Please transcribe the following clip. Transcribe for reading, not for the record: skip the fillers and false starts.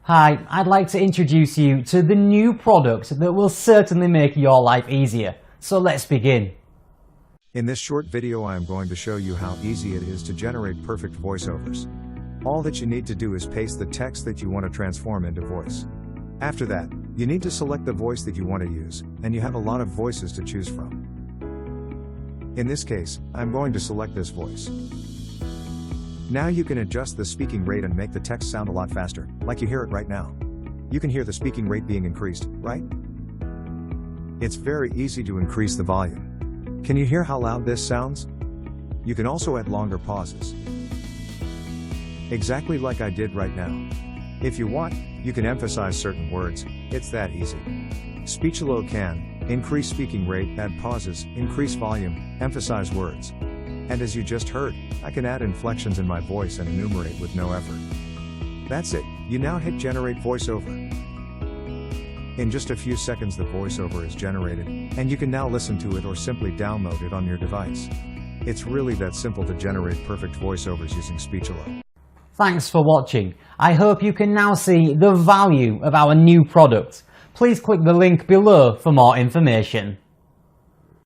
Hi, I'd like to introduce you to the new product that will certainly make your life easier. So let's begin. In this short video I am going to show you how easy it is to generate perfect voiceovers. All that you need to do is paste the text that you want to transform into voice. After that, you need to select the voice that you want to use, and you have a lot of voices to choose from. In this case, I'm going to select this voice. Now you can adjust the speaking rate and make the text sound a lot faster, like you hear it right now. You can hear the speaking rate being increased, right? It's very easy to increase the volume. Can you hear how loud this sounds? You can also add longer pauses. Exactly like I did right now. If you want, you can emphasize certain words. It's that easy. Speechelo can increase speaking rate, add pauses, increase volume, emphasize words. And as you just heard, I can add inflections in my voice and enumerate with no effort. That's it, you now hit generate voiceover. In just a few seconds the voiceover is generated, and you can now listen to it or simply download it on your device. It's really that simple to generate perfect voiceovers using Speechelo. Thanks for watching. I hope you can now see the value of our new product. Please click the link below for more information.